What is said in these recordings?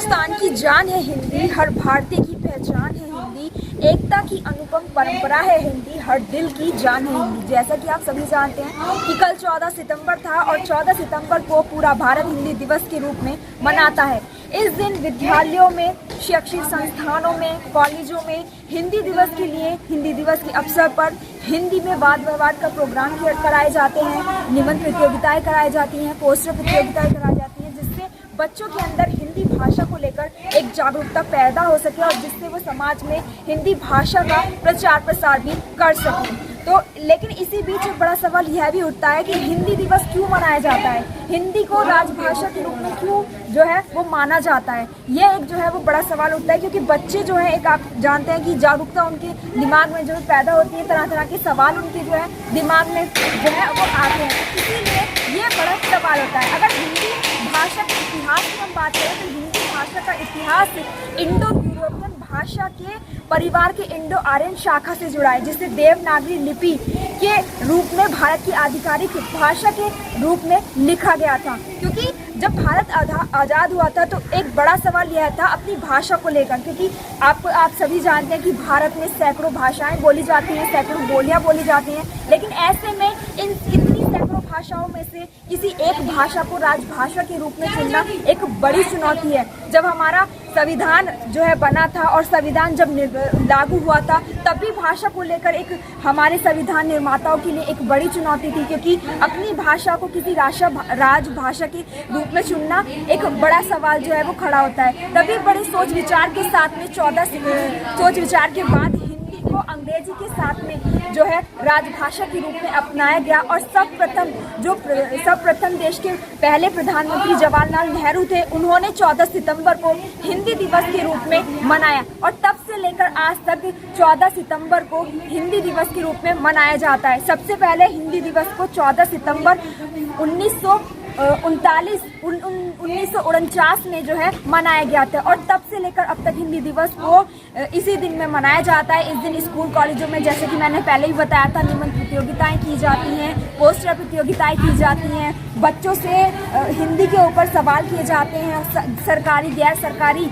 हिंदुस्तान की जान है हिंदी, हर भारतीय की पहचान है हिंदी, एकता की अनुपम परंपरा है हिंदी, हर दिल की जान है हिंदी। जैसा कि आप सभी जानते हैं कि कल 14 सितंबर था और 14 सितंबर को पूरा भारत हिंदी दिवस के रूप में मनाता है। इस दिन विद्यालयों में, शैक्षिक संस्थानों में, कॉलेजों में हिंदी दिवस के लिए, हिंदी दिवस के अवसर पर हिंदी में वाद विवाद का प्रोग्राम कराए जाते हैं, निबंध प्रतियोगिताएं कराई जाती हैं, पोस्टर प्रतियोगिताएं कराई जाती हैं, जिससे बच्चों के अंदर हिंदी भाषा को लेकर एक जागरूकता पैदा हो सके और जिससे वो समाज में हिंदी भाषा का प्रचार प्रसार भी कर सकें। तो लेकिन इसी बीच एक बड़ा सवाल यह भी उठता है कि हिंदी दिवस क्यों मनाया जाता है, हिंदी को राजभाषा के रूप में क्यों जो है वो माना जाता है। ये एक जो है वो बड़ा सवाल उठता है, क्योंकि बच्चे जो है, एक आप जानते हैं कि जागरूकता उनके दिमाग में जो है पैदा होती है, तरह तरह के सवाल उनके जो है दिमाग में जो है वो आते हैं। तो इसीलिए ये बड़ा सवाल होता है। अगर हिंदी भाषा के इतिहास की हम बात करें तो हिंदी भाषा का इतिहास इंडो यूरोपियन भाषा के परिवार के इंडो आर्यन शाखा से जुड़ा है, जिसे देवनागरी लिपि के रूप में भारत की आधिकारिक भाषा के रूप में लिखा गया था। क्योंकि जब भारत आज़ाद हुआ था तो एक बड़ा सवाल यह था अपनी भाषा को लेकर, क्योंकि आप सभी जानते हैं कि भारत में सैकड़ों भाषाएं बोली जाती हैं, सैकड़ों बोलियां बोली जाती हैं, लेकिन ऐसे में इतनी सैकड़ों भाषाओं में से किसी एक भाषा को राजभाषा के रूप में चुनना एक बड़ी चुनौती है। जब हमारा संविधान जो है बना था और संविधान जब लागू हुआ था तब भी भाषा को लेकर एक हमारे संविधान निर्माताओं के लिए एक बड़ी चुनौती थी, क्योंकि अपनी भाषा को किसी राजभाषा के रूप में चुनना एक बड़ा सवाल जो है वो खड़ा होता है। तभी बड़े सोच विचार के साथ में 14 सोच विचार के बाद हिंदी को अंग्रेजी के साथ में जो है राजभाषा के रूप में अपनाया गया और सर्वप्रथम देश के पहले प्रधानमंत्री जवाहरलाल नेहरू थे, उन्होंने 14 सितंबर को हिंदी दिवस के रूप में मनाया और तब से लेकर आज तक 14 सितंबर को हिंदी दिवस के रूप में मनाया जाता है। सबसे पहले हिंदी दिवस को 14 सितंबर 1949 में जो है मनाया गया था और तब से लेकर अब तक हिंदी दिवस को इसी दिन में मनाया जाता है। इस दिन स्कूल कॉलेजों में, जैसे कि मैंने पहले ही बताया था, निबंध प्रतियोगिताएं की जाती हैं, पोस्टर प्रतियोगिताएं की जाती हैं, बच्चों से हिंदी के ऊपर सवाल किए जाते हैं, सरकारी गैर सरकारी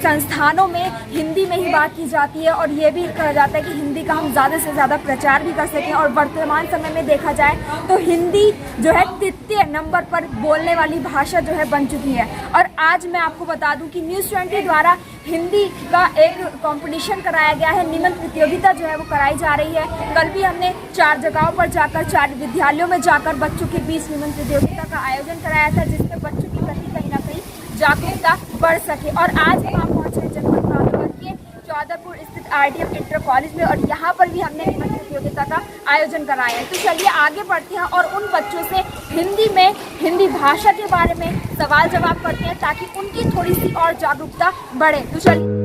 संस्थानों में हिंदी में ही बात की जाती है और ये भी कहा जाता है कि हिंदी का हम ज़्यादा से ज़्यादा प्रचार भी कर सकें। और वर्तमान समय में देखा जाए तो हिंदी जो है तृतीय नंबर पर बोलने वाली भाषा जो है बन चुकी है। और आज मैं आपको बता दूं कि न्यूज़ 20 द्वारा हिंदी का एक कंपटीशन कराया गया है, निबंध प्रतियोगिता जो है वो कराई जा रही है। कल भी हमने 4 जगहों पर जाकर, 4 विद्यालयों में जाकर बच्चों के बीच निबंध प्रतियोगिता का आयोजन कराया था, जिससे बच्चों के प्रति कहीं ना कहीं जागरूकता बढ़ सके। और आज हम पहुंचे जनपद रामगढ़ के चौधरपुर स्थित RDF इंटर कॉलेज में और यहाँ पर भी हमने निबंध प्रतियोगिता का आयोजन कराया है। तो चलिए आगे बढ़ते हैं और उन बच्चों से हिंदी में, हिंदी भाषा के बारे में सवाल जवाब करते हैं ताकि उनकी थोड़ी सी और जागरूकता बढ़े। तो चलिए।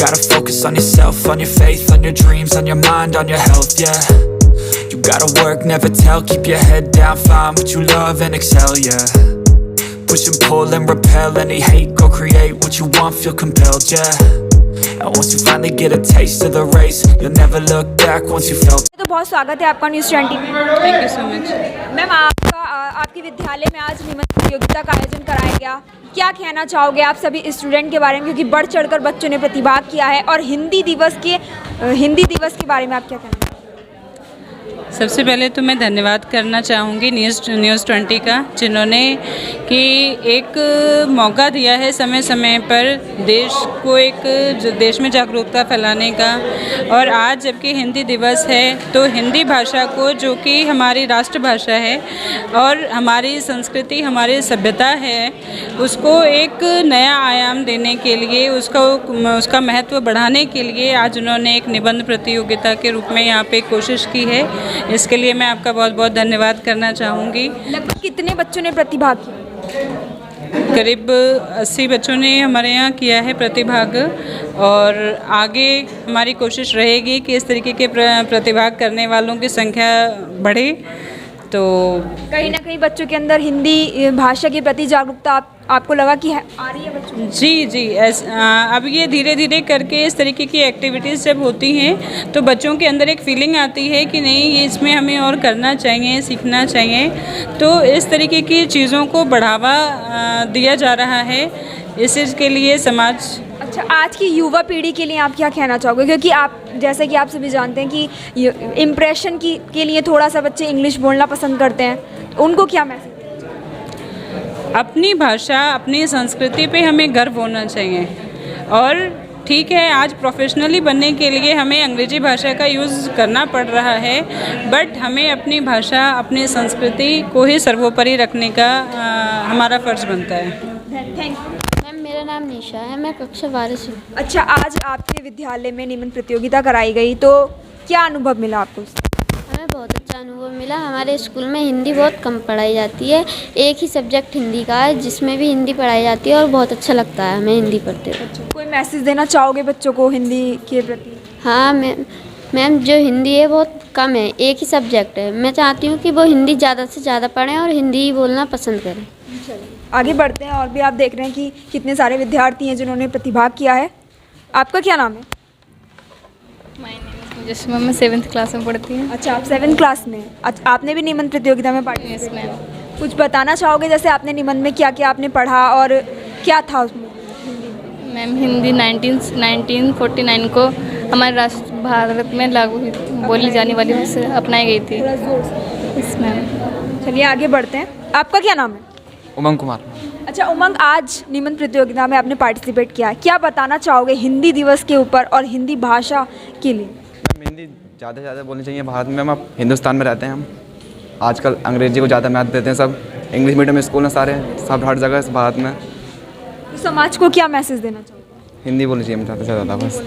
Gotta focus on yourself, on your faith, on your dreams, on your mind, on your health, yeah. You gotta work, never tell, keep your head down, find what you love and excel, yeah. Push and pull and repel any hate, go create what you want, feel compelled, yeah. And once you finally get a taste of the race, you'll never look back once you felt. तो बहुत स्वागत है आपका news 20 में। Thank you so much ma'am, आपके विद्यालय में आज निबंध प्रतियोगिता का आयोजन कराया गया, क्या कहना चाहोगे आप सभी स्टूडेंट के बारे में, क्योंकि बढ़ चढ़कर बच्चों ने प्रतिभाग किया है, और हिंदी दिवस के बारे में आप क्या कहना? सबसे पहले तो मैं धन्यवाद करना चाहूँगी न्यूज़ 20 का, जिन्होंने कि एक मौका दिया है समय समय पर देश को देश में जागरूकता फैलाने का। और आज जबकि हिंदी दिवस है तो हिंदी भाषा को, जो कि हमारी राष्ट्रभाषा है और हमारी संस्कृति, हमारी सभ्यता है, उसको एक नया आयाम देने के लिए, उसका महत्व बढ़ाने के लिए आज उन्होंने एक निबंध प्रतियोगिता के रूप में यहाँ पे कोशिश की है। इसके लिए मैं आपका बहुत बहुत धन्यवाद करना चाहूँगी। लगभग कितने बच्चों ने प्रतिभाग किया? करीब 80 बच्चों ने हमारे यहाँ किया है प्रतिभाग और आगे हमारी कोशिश रहेगी कि इस तरीके के प्रतिभाग करने वालों की संख्या बढ़े तो कहीं ना कहीं बच्चों के अंदर हिंदी भाषा के प्रति जागरूकता आपको लगा कि आ रही है बच्चों में? जी अब ये धीरे धीरे करके इस तरीके की एक्टिविटीज़ जब होती हैं तो बच्चों के अंदर एक फीलिंग आती है कि नहीं, ये इसमें हमें और करना चाहिए, सीखना चाहिए। तो इस तरीके की चीज़ों को बढ़ावा दिया जा रहा है। इस चीज़ के लिए समाज। अच्छा, आज की युवा पीढ़ी के लिए आप क्या कहना चाहोगे? क्योंकि आप जैसे कि आप सभी जानते हैं कि इम्प्रेशन के लिए थोड़ा सा बच्चे इंग्लिश बोलना पसंद करते हैं, तो उनको क्या मैसेज? अपनी भाषा, अपनी संस्कृति पे हमें गर्व होना चाहिए। और ठीक है, आज प्रोफेशनली बनने के लिए हमें अंग्रेजी भाषा का यूज़ करना पड़ रहा है, बट हमें अपनी भाषा, अपनी संस्कृति को ही सर्वोपरि रखने का हमारा फ़र्ज़ बनता है। Thank you. मैम, मेरा नाम निशा है, मैं कक्षा 12 से हूँ। अच्छा, आज आपके विद्यालय में निबंध प्रतियोगिता कराई गई, तो क्या अनुभव मिला आपको? हमें बहुत अच्छा अनुभव मिला। हमारे स्कूल में हिंदी बहुत कम पढ़ाई जाती है, एक ही सब्जेक्ट हिंदी का है जिसमें भी हिंदी पढ़ाई जाती है और बहुत अच्छा लगता है हमें हिंदी पढ़ते हुए। कोई मैसेज देना चाहोगे बच्चों को हिंदी के प्रति? हाँ मैम, जो हिंदी है बहुत कम है, एक ही सब्जेक्ट है। मैं चाहती हूँ कि वो हिंदी ज़्यादा से ज़्यादा पढ़ें और हिंदी ही बोलना पसंद करें। आगे बढ़ते हैं। और भी आप देख रहे हैं कि कितने सारे विद्यार्थी हैं जिन्होंने प्रतिभाग किया है। आपका क्या नाम है? जिसमें मैं 7th क्लास में पढ़ती हूँ। अच्छा, आप 7th क्लास में। अच्छा, आपने भी निबंध प्रतियोगिता में पार्टिसिपेट किया? कुछ बताना चाहोगे, जैसे आपने निबंध में क्या क्या आपने पढ़ा और क्या था उसमें? मैम, हिंदी 1949 को हमारे राष्ट्र भारत में लागू बोली जाने वाली भाषा अपनाई गई थी। थोड़ा जोर से। इस मैम। चलिए आगे बढ़ते हैं। आपका क्या नाम है? उमंग कुमार। अच्छा उमंग, आज निबंध प्रतियोगिता में आपने पार्टिसिपेट किया, क्या बताना चाहोगे हिंदी दिवस के ऊपर और हिंदी भाषा के लिए? मैम, हिंदी ज़्यादा से ज़्यादा बोलनी चाहिए भारत में। हम अब हिंदुस्तान में रहते हैं, हम आजकल अंग्रेजी को ज़्यादा महत्व देते हैं। सब इंग्लिश मीडियम स्कूल हैं सारे, सब हर जगह इस भारत में। तो समाज को क्या मैसेज देना चाहोगे? हिंदी बोलनी चाहिए ज़्यादा से ज़्यादा बस।